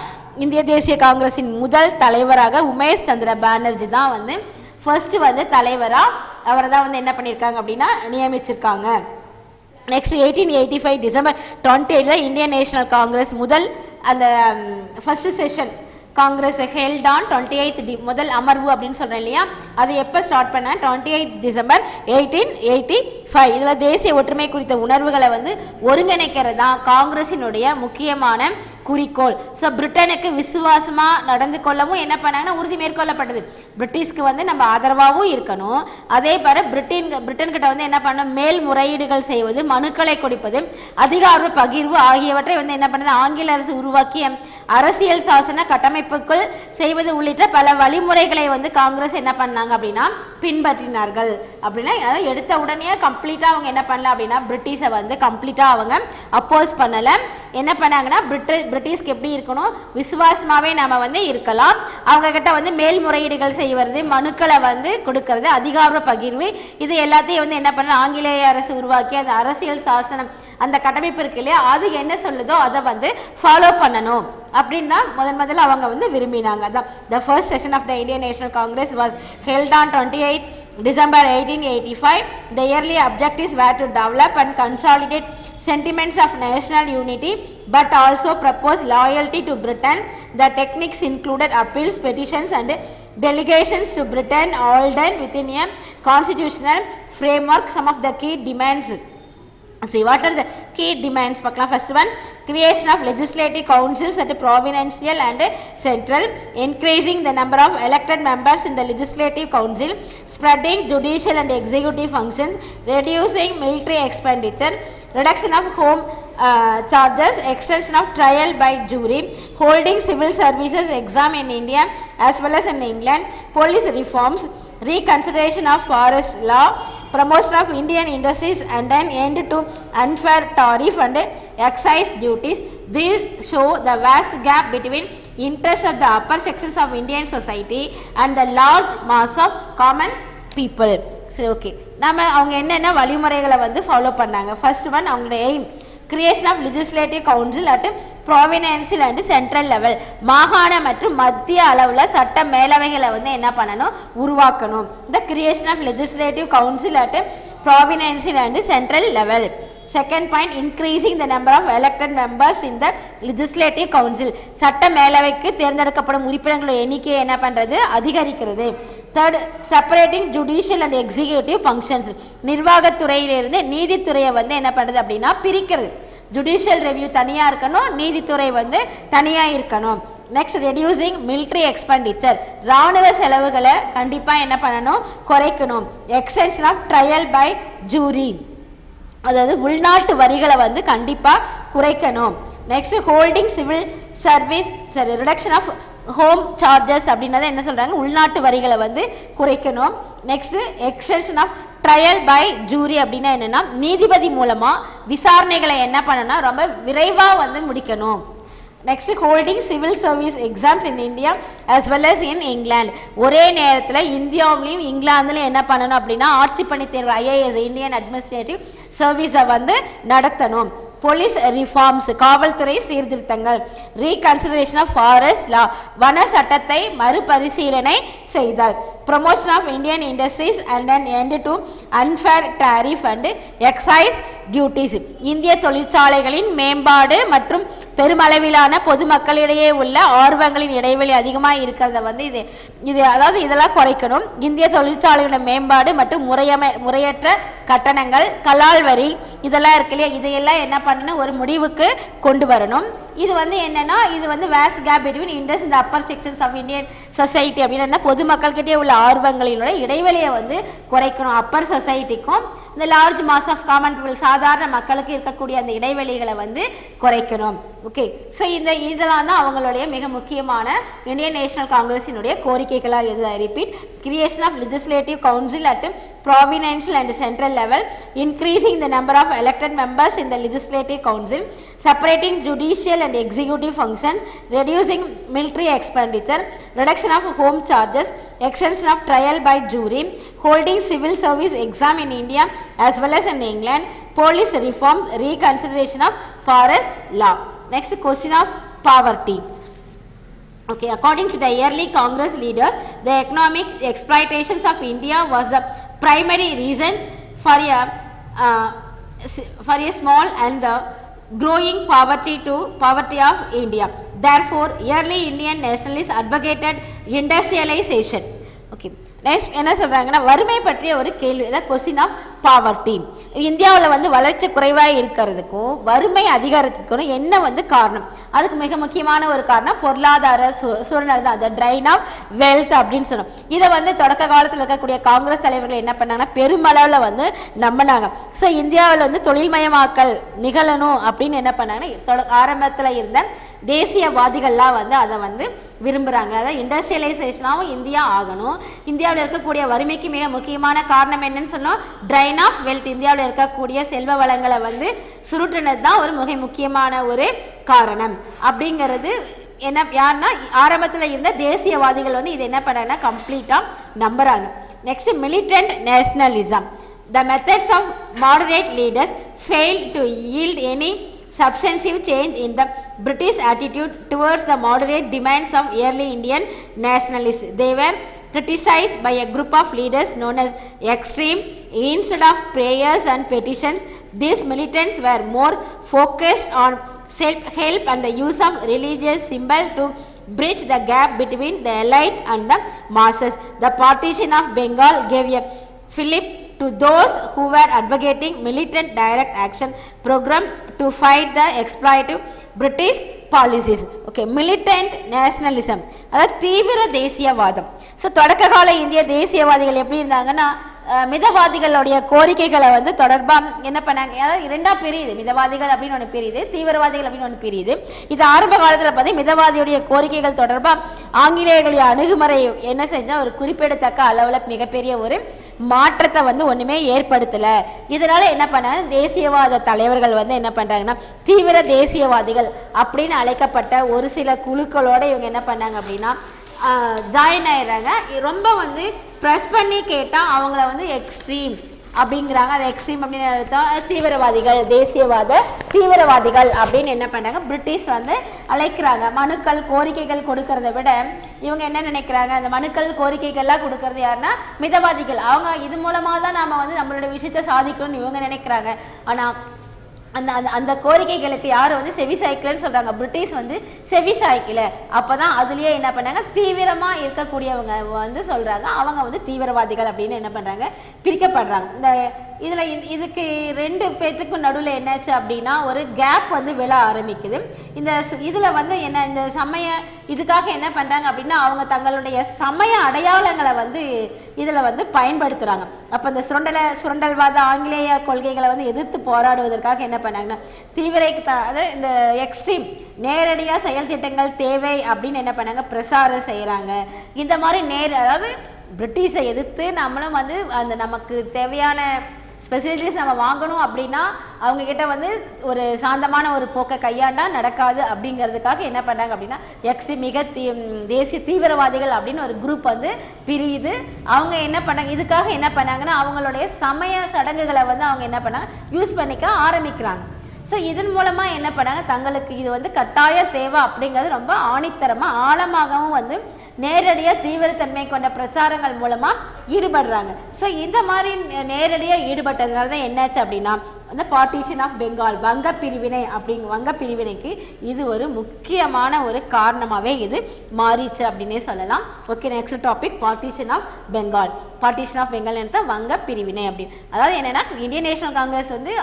இந்திய தேசிய காங்கிரசின் முதல் தலைவராக உமேஷ் சந்திர பானர்ஜி தான் வந்து ஃபர்ஸ்ட் வந்து தலைவராக அவரை தான் வந்து என்ன பண்ணியிருக்காங்க அப்படின்னா நியமிச்சிருக்காங்க. Next 1885 December 28 Indian National Congress முதல் அந்த first session Congress held on 28 முதல் அமர்வு அப்படின்னு சொல்கிறேன் இல்லையா, அது எப்போ ஸ்டார்ட் பண்ண 28 டிசம்பர் 1885. இதில் தேசிய ஒற்றுமை குறித்த உணர்வுகளை வந்து ஒருங்கிணைக்கிறது தான் காங்கிரஸினுடைய முக்கியமான குறிக்கோள். ஸோ பிரிட்டனுக்கு விசுவாசமாக நடந்து கொள்ளவும் என்ன பண்ணாங்கன்னா உறுதி மேற்கொள்ளப்பட்டது. பிரிட்டிஷ்க்கு வந்து நம்ம ஆதரவாகவும் இருக்கணும், அதே போல பிரிட்டன்கிட்ட வந்து என்ன பண்ணணும், மேல்முறையீடுகள் செய்வது, மனுக்களை கொடுப்பது, அதிகார பகிர்வு ஆகியவற்றை வந்து என்ன பண்ணுது ஆங்கில அரசு உருவாக்கிய அரசியல் சாசன கட்டமைப்புக்குள் செய்வது உள்ளிட்ட பல வழிமுறைகளை வந்து காங்கிரஸ் என்ன பண்ணாங்க அப்படின்னா பின்பற்றினார்கள். அப்படின்னா அதை எடுத்த உடனே கம்ப்ளீட்டாக அவங்க என்ன பண்ணல அப்படின்னா பிரிட்டிஷை வந்து கம்ப்ளீட்டாக அவங்க அப்போஸ் பண்ணலை. என்ன பண்ணாங்கன்னா பிரிட்டிஷ்க்கு எப்படி இருக்கணும், விசுவாசமாகவே நம்ம வந்து இருக்கலாம், அவங்க கிட்ட வந்து மேல்முறையீடுகள் செய்வது, மனுக்களை வந்து கொடுக்கறது, அதிகார பகிர்வு, இது எல்லாத்தையும் வந்து என்ன பண்ண ஆங்கிலேய அரசு உருவாக்கி அந்த அரசியல் சாசனம் அந்த கட்டமைப்பு இருக்கு இல்லையா, அது என்ன சொல்லுதோ அதை வந்து ஃபாலோ பண்ணணும் அப்படின்னு தான் முதல்ல அவங்க வந்து விரும்பினாங்க. அதான் the first session of the Indian National Congress was held on 28 December 1885. The early objectives were to develop and consolidate sentiments of national unity but also propose loyalty to Britain. The techniques included appeals, petitions and delegations to Britain, all done within a constitutional framework. Some of the key demands. See, what are the key demands? First one, creation of legislative councils at provincial and central, increasing the number of elected members in the legislative council, spreading judicial and executive functions, reducing military expenditure, reduction of home charges, extension of trial by jury, holding civil services exam in India as well as in England, police reforms, reconsideration of forest law, promotion of Indian industries and an end to unfair tariff and excise duties. These show the vast gap between interests of the upper sections of Indian society and the large mass of common people. சரி, ஓகே, நம்ம அவங்க என்னென்ன வழிமுறைகளை வந்து ஃபாலோ பண்ணாங்க. ஃபர்ஸ்ட் ஒன், அவங்களுடைய aim creation of legislative council at provincial and central level, மாகாண மற்றும் மத்திய அளவில் சட்ட மேலவைகளை வந்து என்ன பண்ணணும், உருவாக்கணும். இந்த creation of legislative council at provincial and central level. Second point, increasing the number of elected members in the legislative council, சட்ட மேலவைக்கு தேர்ந்தெடுக்கப்படும் உறுப்பினர்களுடைய எண்ணிக்கையை என்ன பண்ணுறது, அதிகரிக்கிறது. Third, separating judicial and executive functions, நிர்வாகத்துறையிலிருந்து நீதித்துறையை வந்து என்ன பண்ணுறது அப்படின்னா பிரிக்கிறது. ஜுடிஷியல் ரெவ்யூ தனியாக இருக்கணும், நீதித்துறை வந்து தனியாக இருக்கணும். நெக்ஸ்ட், ரெடியூசிங் மிலிட்ரி எக்ஸ்பெண்டிச்சர், இராணுவ செலவுகளை கண்டிப்பாக என்ன பண்ணணும், குறைக்கணும். Extension of trial by jury, அதாவது உள்நாட்டு வரிகளை வந்து கண்டிப்பாக குறைக்கணும். நெக்ஸ்ட், ஹோல்டிங் சிவில் சர்வீஸ், சரி, ரிடக்ஷன் ஆஃப் ஹோம் சார்ஜஸ் அப்படின்னதை என்ன சொல்கிறாங்க, உள்நாட்டு வரிகளை வந்து குறைக்கணும். Next, extension of trial by jury அப்படின்னா என்னென்னா நீதிபதி மூலமாக விசாரணைகளை என்ன பண்ணணும்னா ரொம்ப விரைவாக வந்து முடிக்கணும். Next, holding civil service exams in India as well as in England, ஒரே நேரத்தில் இந்தியாவிலையும் இங்கிலாந்துலையும் என்ன பண்ணணும் அப்படின்னா ஆட்சி பணி தேர்வு ஐஏஎஸ் இந்தியன் அட்மினிஸ்ட்ரேட்டிவ் சர்வீஸை வந்து நடத்தணும். போலீஸ் ரிஃபார்ம்ஸ், காவல்துறை சீர்திருத்தங்கள். ரீகன்சிடரேஷன் ஆஃப் ஃபாரஸ்ட் லா, வன சட்டத்தை மறுபரிசீலனை செய்தார். Promotion of Indian industries and an end to unfair tariff and excise duties, இந்திய தொழிற்சாலைகளின் மேம்பாடு மற்றும் பெருமளவிலான பொதுமக்களிடையே உள்ள ஆர்வங்களின் இடைவெளி அதிகமாக இருக்கிறத வந்து இது அதாவது இதெல்லாம் குறைக்கணும். இந்திய தொழிற்சாலையோட மேம்பாடு மற்றும் முறையற்ற கட்டணங்கள், கலால் வரி, இதெல்லாம் இருக்கு இல்லையா, இதையெல்லாம் என்ன பண்ணணும், ஒரு முடிவுக்கு கொண்டு வரணும். இது வந்து என்னன்னா, இது வந்து வேஸ்ட் கேப் பிட்வீன் இண்டஸ் இந்த upper sections of Indian society அப்படின்னா பொதுமக்கள்கிட்டே உள்ள ஆர்வங்களினோட இடைவெளியை வந்து குறைக்கணும். அப்பர் சொசைட்டிக்கும் இந்த large mass of common people சாதாரண மக்களுக்கு இருக்கக்கூடிய அந்த இடைவெளிகளை வந்து குறைக்கணும். ஓகே, ஸோ இதெல்லாம் தான் அவங்களுடைய மிக முக்கியமான இந்தியன் நேஷனல் காங்கிரஸினுடைய கோரிக்கைகளாக எழுத. Repeat, creation of legislative council at provincial and central level, increasing the number of elected members in the legislative council, separating judicial and executive functions, reducing military expenditure, reduction of home charges, extension of trial by jury, holding civil service exam in India as well as in England, police reform, reconsideration of forest law. Next question of poverty. Okay, according to the early Congress leaders, the economic exploitations of India was the primary reason for a small and the growing poverty of India. Therefore, early Indian nationalists advocated industrialization. Okay. Next என்ன சொல்கிறாங்கன்னா வறுமை பற்றிய ஒரு கேள்வி, அதாவது கொஸ்டின் ஆஃப் பாவர்ட்டி. இந்தியாவில் வந்து வளர்ச்சி குறைவாக இருக்கிறதுக்கும் வறுமை அதிகாரத்துக்கும் என்ன வந்து காரணம்? அதுக்கு மிக முக்கியமான ஒரு காரணம் பொருளாதார சூழ்நிலை தான், அந்த ட்ரைன் ஆஃப் வெல்த் அப்படின்னு சொன்னோம். இதை வந்து தொடக்க காலத்தில் இருக்கக்கூடிய காங்கிரஸ் தலைவர்கள் என்ன பண்ணாங்கன்னா பெருமளவில் வந்து நம்பினாங்க. ஸோ இந்தியாவில் வந்து தொழில்மயமாக்கல் நிகழணும் அப்படின்னு என்ன பண்ணாங்கன்னா ஆரம்பத்தில் இருந்த தேசியவாதிகள்லாம் வந்து அதை வந்து விரும்புகிறாங்க. அதாவது இண்டஸ்ட்ரியலைசேஷனாகவும் இந்தியா ஆகணும். இந்தியாவில் இருக்கக்கூடிய வறுமைக்கு மிக முக்கியமான காரணம் என்னன்னு சொன்னோம், ட்ரைன் ஆஃப் வெல்த். இந்தியாவில் இருக்கக்கூடிய செல்வ வளங்களை வந்து சுருட்டுனது தான் ஒரு மிக முக்கியமான ஒரு காரணம் அப்படிங்கிறது என்ன யாருன்னா ஆரம்பத்தில் இருந்த தேசியவாதிகள் வந்து இது என்ன பண்ணாங்கன்னா கம்ப்ளீட்டாக நம்புகிறாங்க. Next militant nationalism. The methods of moderate leaders fail to yield any substantive change in the British attitude towards the moderate demands of early Indian nationalists. They were criticized by a group of leaders known as extreme. Instead of prayers and petitions, these militants were more focused on self-help and the use of religious symbols to bridge the gap between the elite and the masses. The partition of Bengal gave a fillip to those who were advocating militant direct action program to fight the exploitative British policies. Okay, militant nationalism, அதாவது தீவிர தேசியவாதம். ஸோ தொடக்க கால இந்திய தேசியவாதிகள் எப்படி இருந்தாங்கன்னா மிதவாதிகளுடைய கோரிக்கைகளை வந்து தொடர்பாக என்ன பண்ணாங்க, அதாவது இரண்டா பிரியுது, மிதவாதிகள் அப்படின்னு ஒன்று பிரியுது, தீவிரவாதிகள் அப்படின்னு ஒன்று பிரியுது. இது ஆரம்ப காலத்தில் பார்த்தீங்கன்னா மிதவாதியுடைய கோரிக்கைகள் தொடர்பாக ஆங்கிலேயர்களுடைய அணுகுமுறை என்ன செஞ்சால் ஒரு குறிப்பிடத்தக்க அளவில் மிகப்பெரிய ஒரு மாற்றத்தை வந்து ஒன்றுமே ஏற்படுத்தலை. இதனால என்ன பண்ணாங்க, தேசியவாத தலைவர்கள் வந்து என்ன பண்ணுறாங்கன்னா தீவிர தேசியவாதிகள் அப்படின்னு அழைக்கப்பட்ட ஒரு சில குழுக்களோட இவங்க என்ன பண்ணாங்க அப்படின்னா ஜாயின் ஆயிடுறாங்க. ரொம்ப வந்து ப்ரெஸ் பண்ணி கேட்டால் அவங்கள வந்து எக்ஸ்ட்ரீம் அப்படிங்கிறாங்க. அது எக்ஸ்ட்ரீம் அப்படின்னு அர்த்தம் தீவிரவாதிகள், தேசியவாத தீவிரவாதிகள் அப்படின்னு என்ன பண்ணுறாங்க பிரிட்டிஷ் வந்து அழைக்கிறாங்க. மனுக்கள் கோரிக்கைகள் கொடுக்கறத விட இவங்க என்ன நினைக்கிறாங்க, அந்த மனுக்கள் கோரிக்கைகள்லாம் கொடுக்கறது யாருன்னா மிதவாதிகள். அவங்க இது மூலமாக தான் நாம் வந்து நம்மளோட விஷயத்தை சாதிக்கணும்னு இவங்க நினைக்கிறாங்க. ஆனால் அந்த அந்த அந்த கோரிக்கைகளுக்கு யார் வந்து செவி சாய்க்கலன்னு சொல்கிறாங்க, பிரிட்டிஷ் வந்து செவி சாய்க்கல. அப்போ தான் அதுலேயே என்ன பண்ணாங்க தீவிரமாக இருக்கக்கூடியவங்க வந்து சொல்கிறாங்க அவங்க வந்து தீவிரவாதிகள் அப்படின்னு என்ன பண்ணுறாங்க பிரிக்கப்படுறாங்க. இந்த இதில் இதுக்கு ரெண்டு பேத்துக்கும் நடுவில் என்னாச்சு அப்படின்னா ஒரு கேப் வந்து விழ ஆரம்பிக்குது. இந்த இதில் வந்து என்ன இந்த சமய இதுக்காக என்ன பண்ணுறாங்க அப்படின்னா அவங்க தங்களுடைய சமய அடையாளங்களை வந்து இதில் வந்து பயன்படுத்துகிறாங்க. அப்போ இந்த சுரண்டல்வாத ஆங்கிலேய கொள்கைகளை வந்து எதிர்த்து போராடுவதற்காக என்ன பண்ணாங்கன்னா தீவிர அதாவது இந்த எக்ஸ்ட்ரீம் நேரடியாக செயல் திட்டங்கள் தேவை அப்படின்னு என்ன பண்ணாங்க பிரசாரம் செய்கிறாங்க. இந்த மாதிரி அதாவது பிரிட்டிஷை எதிர்த்து நம்மளும் வந்து அந்த நமக்கு தேவையான ஃபெசிலிட்டிஸ் நம்ம வாங்கணும் அப்படின்னா அவங்கக்கிட்ட வந்து ஒரு சாந்தமான ஒரு போக்கை கையாண்டா நடக்காது அப்படிங்கிறதுக்காக என்ன பண்ணுறாங்க அப்படின்னா தேசிய தீவிரவாதிகள் அப்படின்னு ஒரு குரூப் வந்து பிரியுது. அவங்க என்ன பண்ணாங்க இதுக்காக என்ன பண்ணாங்கன்னா அவங்களுடைய சமய சடங்குகளை வந்து அவங்க என்ன பண்ணாங்க யூஸ் பண்ணிக்க ஆரம்பிக்கிறாங்க. ஸோ இதன் மூலமாக என்ன பண்ணாங்க தங்களுக்கு இது வந்து கட்டாய தேவை அப்படிங்கிறது ரொம்ப ஆணித்தரமாக ஆழமாகவும் வந்து நேரடியாக தீவிரத்தன்மை கொண்ட பிரச்சாரங்கள் மூலமாக ஈடுபடுறாங்க. ஸோ இந்த மாதிரி நேரடியாக ஈடுபட்டதுனால தான் என்னாச்சு அப்படின்னா அந்த பார்ட்டிஷன் ஆஃப் பெங்கால் வங்க பிரிவினைக்கு இது ஒரு முக்கியமான ஒரு காரணமாகவே இது மாறிச்சு அப்படின்னே சொல்லலாம். Okay, next topic partition of Bengal. Partition of Bengal என்ன வங்க பிரிவினை அப்படின்னு அதாவது என்னென்னா இந்தியன் நேஷனல் காங்கிரஸ் வந்து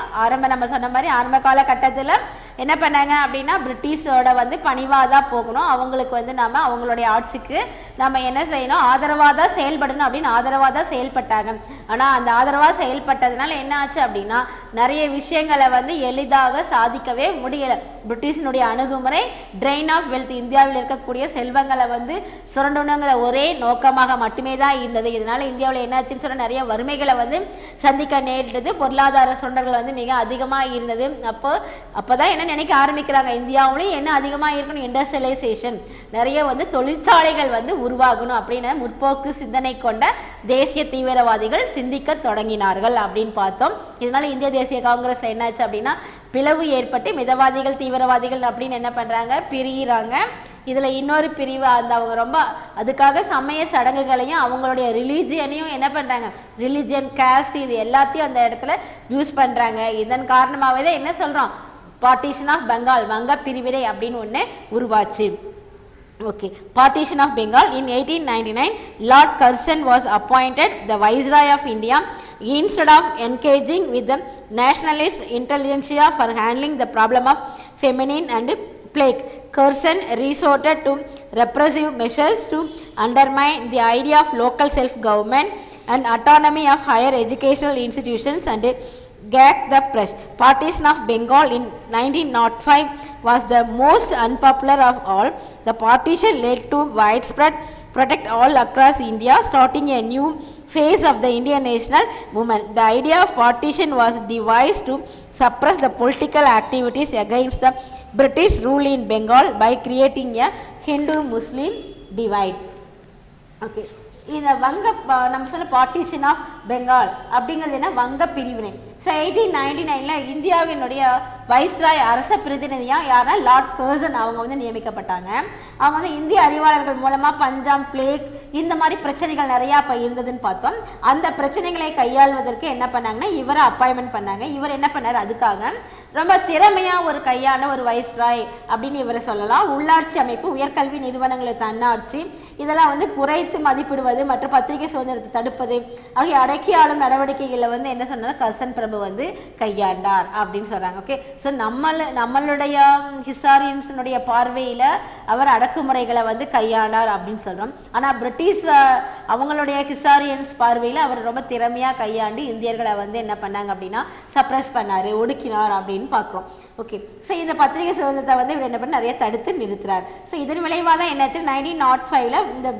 நம்ம சொன்ன மாதிரி ஆரம்ப காலகட்டத்தில் என்ன பண்ணாங்க அப்படின்னா பிரிட்டிஷோட வந்து பணிவாக தான் போகணும், அவங்களுக்கு வந்து நம்ம அவங்களுடைய ஆட்சிக்கு நம்ம என்ன செய்யணும் ஆதரவாக தான் செயல்படணும் அப்படின்னு ஆதரவாக தான் செயல்பட்டாங்க. ஆனால் அந்த ஆதரவாக செயல்பட்டதுனால என்ன ஆச்சு அப்படின்னா நிறைய விஷயங்களை வந்து எளிதாக சாதிக்கவே முடியலை. பிரிட்டிஷினுடைய அணுகுமுறை ட்ரெயின் ஆஃப் வெல்த், இந்தியாவில் இருக்கக்கூடிய செல்வங்களை வந்து சுரண்டணுங்கிற ஒரே நோக்கமாக மட்டுமே தான் இருந்தது. இதனால இந்தியாவில் என்னாச்சுன்னு சொன்னால் நிறைய வறுமைகளை வந்து சந்திக்க நேரிட்டது. பொருளாதார சுரண்டல்கள் வந்து மிக அதிகமாக இருந்தது. அப்போதான் என்ன நினைக்க ஆரம்பிக்கிறாங்க, இந்தியாவிலையும் என்ன அதிகமாக இருக்கணும், இண்டஸ்ட்ரியலைசேஷன், நிறைய வந்து தொழிற்சாலைகள் வந்து உருவாகணும் அப்படின்னு முற்போக்கு சிந்தனை கொண்ட தேசிய தீவிரவாதிகள் சிந்திக்க தொடங்கினார்கள் அப்படின்னு பார்த்தோம். இதனால இந்திய தேசிய காங்கிரஸ்ல என்னாச்சு அப்படின்னா பிளவு ஏற்பட்டு மிதவாதிகள் தீவிரவாதிகள் அப்படின்னு என்ன பண்றாங்க, பிரிகிறாங்க. இதுல இன்னொரு பிரிவு அந்த அவங்க ரொம்ப அதுக்காக சமய சடங்குகளையும் அவங்களுடைய ரிலீஜியனையும் என்ன பண்றாங்க, ரிலீஜியன் காஸ்ட் இது எல்லாத்தையும் அந்த இடத்துல யூஸ் பண்றாங்க. இதன் காரணமாகவே தான் என்ன சொல்றோம், பார்ட்டிஷன் ஆஃப் பெங்கால், வங்க பிரிவினை அப்படின்னு ஒன்று உருவாச்சு. Okay, partition of Bengal in 1899, Lord Curzon was appointed the Viceroy of India. Instead of engaging with the nationalist intelligentsia for handling the problem of famine and plague, Curzon resorted to repressive measures to undermine the idea of local self-government and autonomy of higher educational institutions and gag the press. Partition of Bengal in 1905 was the most unpopular of all. The partition led to widespread protest all across India, starting a new phase of the Indian national movement. The idea of partition was devised to suppress the political activities against the British rule in Bengal by creating a Hindu-Muslim divide. Okay. இந்த வங்க நம்ம சொல்ல பார்ட்டிஷன் ஆஃப் பெங்கால் அப்படிங்கிறது என்ன, வங்க பிரிவினை. 1899 இந்தியாவினுடைய வைஸ்ராய் அரச பிரதிநிதியாக யாரா லார்ட் கர்சன் அவங்க வந்து நியமிக்கப்பட்டாங்க. அவங்க வந்து இந்திய அறிவாளர்கள் மூலமாக பஞ்சாப், பிளேக் இந்த மாதிரி பிரச்சனைகள் நிறையா இப்போ இருந்ததுன்னு பார்த்தோம். அந்த பிரச்சனைகளை கையாள்வதற்கு என்ன பண்ணாங்கன்னா இவரை அப்பாயின்மெண்ட் பண்ணாங்க. இவர் என்ன பண்ணார், அதுக்காக ரொம்ப திறமையாக ஒரு கையான ஒரு வைஸ்ராய் அப்படின்னு இவரை சொல்லலாம். உள்ளாட்சி அமைப்பு, உயர்கல்வி நிறுவனங்களை தன்னாட்சி இதெல்லாம் வந்து குறைத்து மதிப்பிடுவது மற்றும் பத்திரிகை சுதந்திரத்தை தடுப்பது ஆகிய அடக்கி ஆளும் நடவடிக்கைகளில் வந்து என்ன சொன்னார், கர்சன் பிரபு வந்து கையாண்டார் அப்படின்னு சொல்கிறாங்க. ஓகே, ஸோ நம்மளுடைய ஹிஸ்டாரியன்ஸினுடைய பார்வையில் அவர் அடக்குமுறைகளை வந்து கையாண்டார் அப்படின்னு சொல்கிறோம். ஆனால் பிரிட்டிஷ் அவங்களுடைய ஹிஸ்டாரியன்ஸ் பார்வையில் அவர் ரொம்ப திறமையாக கையாண்டு இந்தியர்களை வந்து என்ன பண்ணாங்க அப்படின்னா சப்ரஸ் பண்ணார், ஒடுக்கினார் அப்படின்னு பார்க்குறோம். ஓகே, ஸோ இந்த பத்திரிகை சுதந்திரத்தை வந்து இவர் என்ன பண்ண நிறைய தடுத்து நிறுத்துறார். ஸோ இதன் விளைவாக தான் என்னாச்சு, 1905 இந்த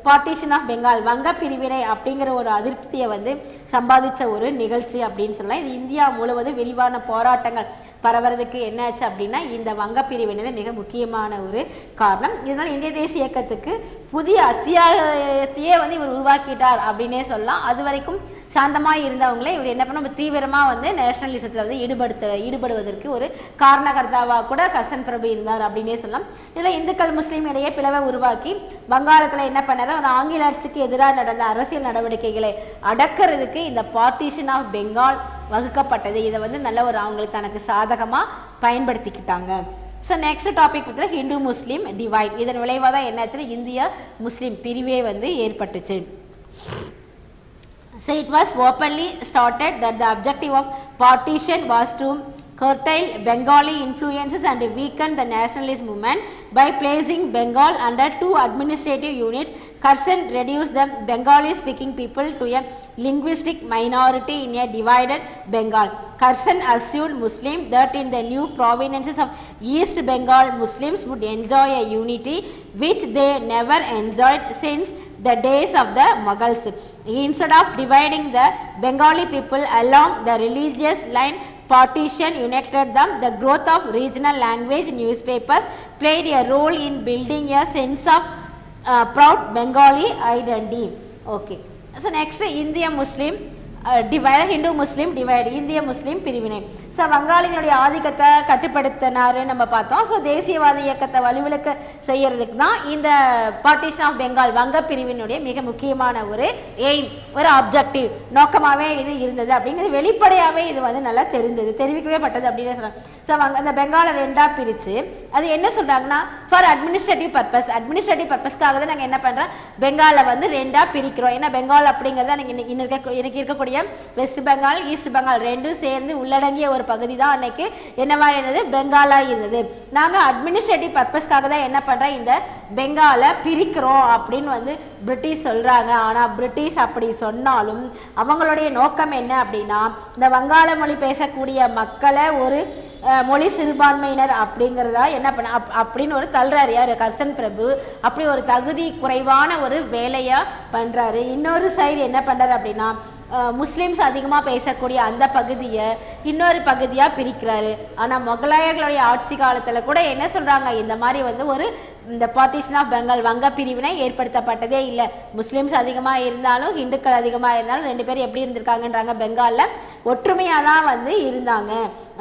பார்ட்டிஷன் ஆஃப் பெங்கால், வங்க பிரிவினை அப்படிங்கிற ஒரு அதிருப்தியை வந்து சம்பாதிச்ச ஒரு நிகழ்ச்சி அப்படின்னு சொல்லலாம். இது இந்தியா முழுவதும் விரிவான போராட்டங்கள் பரவுறதுக்கு என்னாச்சு அப்படின்னா இந்த வங்க பிரிவினை மிக முக்கியமான ஒரு காரணம். இதனால் இந்திய தேசிய இயக்கத்துக்கு புதிய அத்தியாயத்தையே வந்து இவர் உருவாக்கிட்டார் அப்படின்னே சொல்லலாம். அது வரைக்கும் சாந்தமாக இருந்தவங்களே இவர் என்ன பண்ண தீவிரமாக வந்து நேஷனலிசத்தில் வந்து ஈடுபடுவதற்கு ஒரு காரணகர்த்தாவாக கூட கர்சன் பிரபு இருந்தார் அப்படின்னே சொல்லலாம். இதில் இந்துக்கள் முஸ்லீம் இடையே பிளவை உருவாக்கி வங்காளத்தில் என்ன பண்ணார், ஒரு ஆங்கில ஆட்சிக்கு எதிராக நடந்த அரசியல் நடவடிக்கைகளை அடக்கிறதுக்கு இந்த பார்ட்டிஷன் ஆஃப் பெங்கால் வகுக்கப்பட்டது. இதை வந்து நல்ல ஒரு அவங்களுக்கு தனக்கு சாதகமாக பயன்படுத்திக்கிட்டாங்க. ஸோ நெக்ஸ்ட் டாபிக் பார்த்தீங்கன்னா ஹிந்து முஸ்லீம் டிவைட். இதன் விளைவாக தான் என்னாச்சுன்னா இந்திய முஸ்லீம் பிரிவே வந்து ஏற்பட்டுச்சு. So it was openly stated that the objective of partition was to curtail Bengali influences and weaken the nationalist movement by placing Bengal under two administrative units. Curzon reduced the Bengali speaking people to a linguistic minority in a divided Bengal. Curzon assured Muslims that in the new provinces of East Bengal, Muslims would enjoy a unity which they never enjoyed since the days of the Mughals. Instead of dividing the Bengali people along the religious line, partition united them. The growth of regional language newspapers played a role in building a sense of proud Bengali identity. Okay, so next India Muslim divide, Hindu Muslim divide, India Muslim பிரிவினை. ஸோ வங்காளிகளுடைய ஆதிக்கத்தை கட்டுப்படுத்தினாரு நம்ம பார்த்தோம். ஸோ தேசியவாத இயக்கத்தை வலுவிழக்க செய்யறதுக்கு தான் இந்த பார்ட்டிஷன் ஆஃப் பெங்கால் வங்க பிரிவினுடைய மிக முக்கியமான ஒரு எய்ம், ஒரு ஆப்ஜெக்டிவ் நோக்கமாகவே இது இருந்தது அப்படிங்கிறது வெளிப்படையாகவே இது வந்து நல்லா தெரிவிக்கவே பட்டது அப்படின்னு சொல்கிறாங்க. ஸோ அந்த பெங்காலை ரெண்டாக பிரித்து அது என்ன சொல்கிறாங்கன்னா ஃபார் அட்மினிஸ்ட்ரேட்டிவ் பர்பஸ்க்காக தான் நாங்கள் என்ன பண்ணுறோம், பெங்காலை வந்து ரெண்டாக பிரிக்கிறோம். ஏன்னா பெங்கால் அப்படிங்கிறது எனக்கு இருக்கக்கூடிய வெஸ்ட் பெங்கால், ஈஸ்ட் பெங்கால் ரெண்டும் சேர்ந்து உள்ளடங்கிய ஒரு பகுதி தான் அன்னைக்கு என்னவா இருந்தது, பெங்காலா இருந்தது. நாங்கள் அட்மினிஸ்ட்ரேட்டிவ் பர்பஸ்க்காக தான் என்ன பண்ணுறோம், இந்த பெங்காலை பிரிக்கிறோம் அப்படின்னு வந்து பிரிட்டிஷ் சொல்கிறாங்க. ஆனால் பிரிட்டிஷ் அப்படி சொன்னாலும் அவங்களுடைய நோக்கம் என்ன அப்படின்னா இந்த வங்காள மொழி பேசக்கூடிய மக்களை ஒரு மொழி சிறுபான்மையினர் அப்படிங்கிறதா என்ன பண்ண அப்படின்னு ஒரு தள்ளுறாரு யார், கர்சன் பிரபு. அப்படி ஒரு தகுதி குறைவான ஒரு வேலையாக பண்ணுறாரு. இன்னொரு சைடு என்ன பண்ணுறாரு அப்படின்னா முஸ்லீம்ஸ் அதிகமாக பேசக்கூடிய அந்த பகுதியை இன்னொரு பகுதியாக பிரிக்கிறாரு. ஆனால் முகலாயர்களுடைய ஆட்சி காலத்தில் கூட என்ன சொல்கிறாங்க, இந்த மாதிரி வந்து ஒரு இந்த பார்ட்டிஷன் ஆஃப் பெங்கால் வங்க பிரிவினை ஏற்படுத்தப்பட்டதே இல்லை. முஸ்லீம்ஸ் அதிகமாக இருந்தாலும் இந்துக்கள் அதிகமாக இருந்தாலும் ரெண்டு பேரும் எப்படி இருந்திருக்காங்கன்றாங்க, பெங்காலில் ஒற்றுமையாக தான் வந்து இருந்தாங்க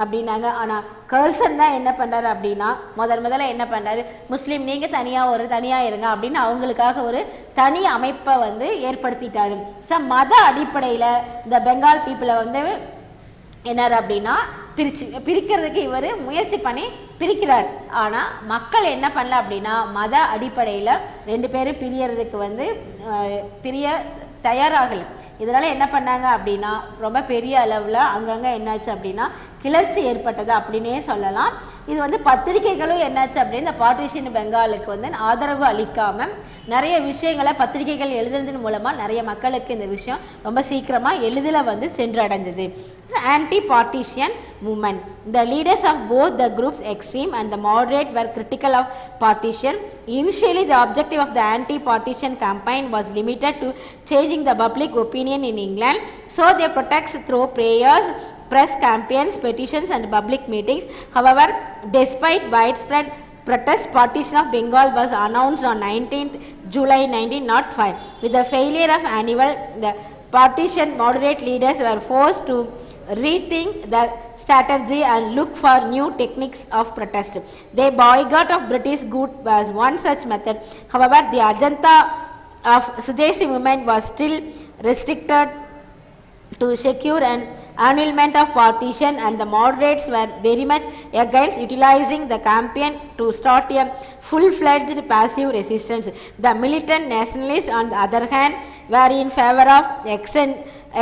அப்படின்னாங்க. ஆனால் கர்சன் தான் என்ன பண்ணுறாரு அப்படின்னா முதல்ல என்ன பண்ணுறாரு, முஸ்லீம் நீங்கள் தனியாக இருங்க அப்படின்னு அவங்களுக்காக ஒரு தனி அமைப்பை வந்து ஏற்படுத்திட்டாரு. ஸோ மத அடிப்படையில் இந்த பெங்கால் பீப்புளை வந்து என்னார் அப்படின்னா பிரிக்கிறதுக்கு இவர் முயற்சி பண்ணி பிரிக்கிறார். ஆனால் மக்கள் என்ன பண்ணல அப்படின்னா மத அடிப்படையில் ரெண்டு பேரும் பிரியறதுக்கு வந்து பிரிய தயாராகலை. இதனால் என்ன பண்ணாங்க அப்படின்னா ரொம்ப பெரிய அளவில் அங்கங்கே என்னாச்சு அப்படின்னா கிளர்ச்சி ஏற்பட்டது அப்படின்னே சொல்லலாம். இது வந்து பத்திரிகைகளும் என்னாச்சு அப்படின்னா இந்த பார்ட்டிஷன் பெங்காலுக்கு வந்து ஆதரவு அளிக்காமல் நிறைய விஷயங்களை பத்திரிகைகள் எழுதுறதன் மூலமாக நிறைய மக்களுக்கு இந்த விஷயம் ரொம்ப சீக்கிரமாக எளிதில் வந்து சென்றடைந்தது. Anti-partition movement. The leaders of both the groups, extreme and the moderate, were critical of partition. Initially, the objective of the anti-partition campaign was limited to changing the public opinion in England. So, they protest through prayers, press campaigns, petitions, and public meetings. However, despite widespread protest, partition of Bengal was announced on 19th July 1905. With the failure of annual, the partition moderate leaders were forced to rethink their strategy and look for new techniques of protest. Their boycott of British goods was one such method. However, the agenda of Swadeshi movement was still restricted to secure an annulment of partition, and the moderates were very much against utilizing the campaign to start a full-fledged passive resistance. The militant nationalists, on the other hand, were in favor of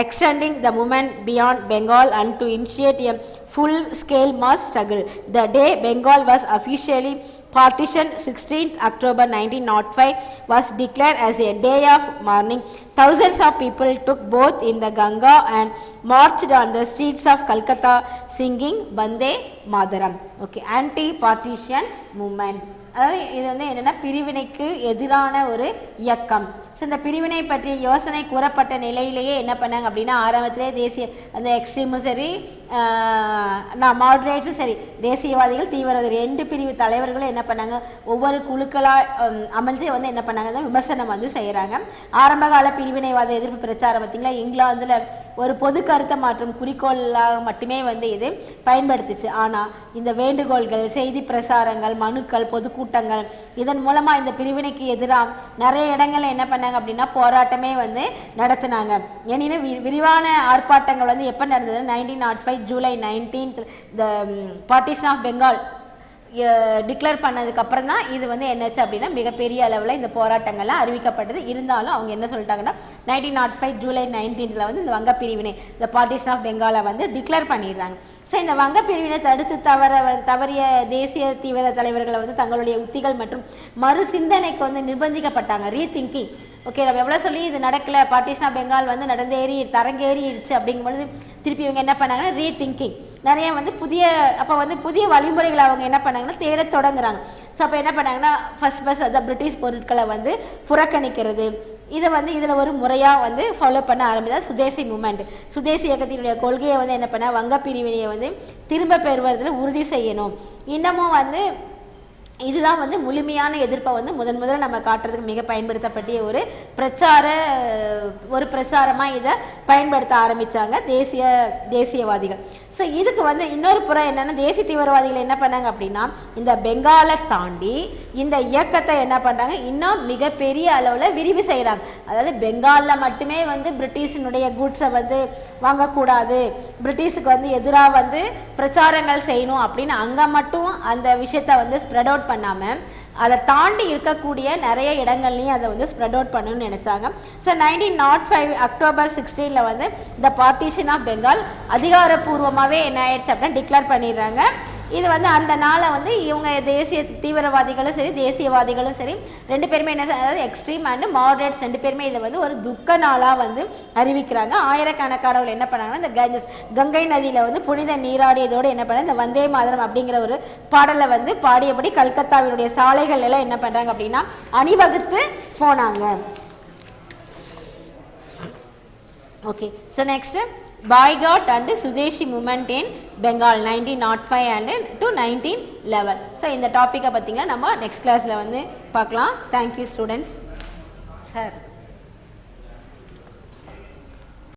extending the movement beyond Bengal and to initiate a full-scale mass struggle. The day Bengal was officially partitioned, 16th October 1905, was declared as a day of mourning. Thousands of people took both in the Ganga and marched on the streets of Calcutta singing Bande Mataram. Okay, anti-partition movement. அதாவது இது வந்து என்னென்னா பிரிவினைக்கு எதிரான ஒரு இயக்கம். ஸோ இந்த பிரிவினை பற்றிய யோசனை கூறப்பட்ட நிலையிலேயே என்ன பண்ணாங்க அப்படின்னா ஆரம்பத்திலே தேசிய அந்த எக்ஸ்ட்ரீமும் சரி மாடரேட்ஸும் சரி தேசியவாதிகள் தீவிரவாதிகள் ரெண்டு பிரிவு தலைவர்களும் என்ன பண்ணாங்க ஒவ்வொரு குழுக்களாக அமர்ந்து வந்து என்ன பண்ணாங்க விமர்சனம் வந்து செய்கிறாங்க. ஆரம்பகால பிரிவினைவாத எதிர்ப்பு பிரச்சாரம் பார்த்திங்களா இங்கிலாந்தில் ஒரு பொது கருத்தை மாற்றும் குறிக்கோளாக மட்டுமே வந்து இது பயன்படுத்துச்சு. ஆனால் இந்த வேண்டுகோள்கள் செய்தி பிரசாரங்கள் மனுக்கள் பொதுக்கூட்டங்கள் இதன் மூலமாக இந்த பிரிவினைக்கு எதிராக நிறைய இடங்களில் என்ன பண்ணாங்க அப்படின்னா போராட்டமே வந்து நடத்தினாங்க. ஏன்னா விரிவான ஆர்ப்பாட்டங்கள் வந்து எப்போ நடந்தது 1905 July 19th the partition of Bengal declare பண்ணதுக்கு அப்புறம் தான் இது வந்து என்னாச்சு அப்படின்னா மிகப்பெரிய அளவில் இந்த போராட்டங்கள்லாம் அறிவிக்கப்பட்டது. இருந்தாலும் அவங்க என்ன சொல்லிட்டாங்கன்னா 1905 ஜூலை 19th வந்து இந்த வங்க பிரிவினை இந்த பார்ட்டிஷன் ஆஃப் பெங்காலை வந்து டிக்ளேர் பண்ணிடுறாங்க. ஸோ இந்த வங்க பிரிவினை தடுத்து தவறிய தேசிய தீவிர தலைவர்களை வந்து தங்களுடைய உத்திகள் மற்றும் மறு சிந்தனைக்கு வந்து நிர்பந்திக்கப்பட்டாங்க. ரீதிங்கிங். ஓகே, நம்ம எவ்வளோ சொல்லி இது நடக்கலை பார்ட்டிஷன் ஆஃப் பெங்கால் வந்து தரங்கேறிடுச்சு அப்படிங்கும்பொழுது திருப்பி இவங்க என்ன பண்ணாங்கன்னா ரீதிங்கிங் நிறைய வந்து புதிய வழிமுறைகளை அவங்க என்ன பண்ணாங்கன்னா தேட தொடங்குறாங்க. ஸோ அப்போ என்ன பண்ணாங்கன்னா ஃபர்ஸ்ட் அந்த பிரிட்டிஷ் பொருட்களை வந்து புறக்கணிக்கிறது இதை வந்து இதில் ஒரு முறையாக வந்து ஃபாலோ பண்ண ஆரம்பித்தா சுதேசி மூமெண்ட். சுதேசி இயக்கத்தினுடைய கொள்கையை வந்து என்ன பண்ணால் வங்க பிரிவினையை வந்து திரும்ப பெறுவதில் உறுதி செய்யணும். இன்னமும் வந்து இதுதான் வந்து முழுமையான எதிர்ப்பை வந்து முதல் நம்ம காட்டுறதுக்கு மிக பயன்படுத்தப்பட்டிய ஒரு பிரச்சாரமாக இதை பயன்படுத்த ஆரம்பித்தாங்க தேசியவாதிகள். ஸோ இதுக்கு வந்து இன்னொரு புறம் என்னென்னா தேசிய தீவிரவாதிகள் என்ன பண்ணாங்க அப்படின்னா இந்த பெங்காலை தாண்டி இந்த இயக்கத்தை என்ன பண்ணுறாங்க இன்னும் மிகப்பெரிய அளவில் விரிவு செய்கிறாங்க. அதாவது பெங்காலில் மட்டுமே வந்து பிரிட்டிஷினுடைய குட்ஸை வந்து வாங்கக்கூடாது, பிரிட்டிஷுக்கு வந்து எதிராக வந்து பிரச்சாரங்கள் செய்யணும் அப்படின்னு அங்கே மட்டும் அந்த விஷயத்தை வந்து ஸ்ப்ரெட் அவுட் பண்ணாமல் அதை தாண்டி இருக்கக்கூடிய நிறைய இடங்கள்லையும் அதை வந்து ஸ்ப்ரெட் அவுட் பண்ணணும்னு நினச்சாங்க. ஸோ 1905 அக்டோபர் 16 வந்து இந்த பார்ட்டிஷன் ஆஃப் பெங்கால் அதிகாரப்பூர்வமாகவே என்ன ஆயிடுச்சு அப்படின்னா டிக்ளேர் பண்ணிடுறாங்க. இது வந்து அந்த நாளை வந்து இவங்க தேசிய தீவிரவாதிகளும் சரி தேசியவாதிகளும் சரி ரெண்டு பேருமே என்ன அதாவது எக்ஸ்ட்ரீம் அண்ட் மாடரேட்ஸ் ரெண்டு பேருமே இதை வந்து ஒரு துக்க நாளாக வந்து அறிவிக்கிறாங்க. ஆயிரக்கணக்கானவர்கள் என்ன பண்ணாங்கன்னா இந்த கங்கை நதியில் வந்து புனித நீராடியதோடு என்ன பண்ண இந்த வந்தே மாதரம் அப்படிங்கிற ஒரு பாடலை வந்து பாடியபடி கல்கத்தாவினுடைய சாலைகள் எல்லாம் என்ன பண்ணுறாங்க அப்படின்னா அணிவகுத்து போனாங்க. Okay, so next Boycott and Swadeshi movement in Bengal 1905 and to 1911. So இந்த டாபிக்கை பற்றிங்களா நம்ம நெக்ஸ்ட் கிளாஸில் வந்து பார்க்கலாம். Thank you students. Sir.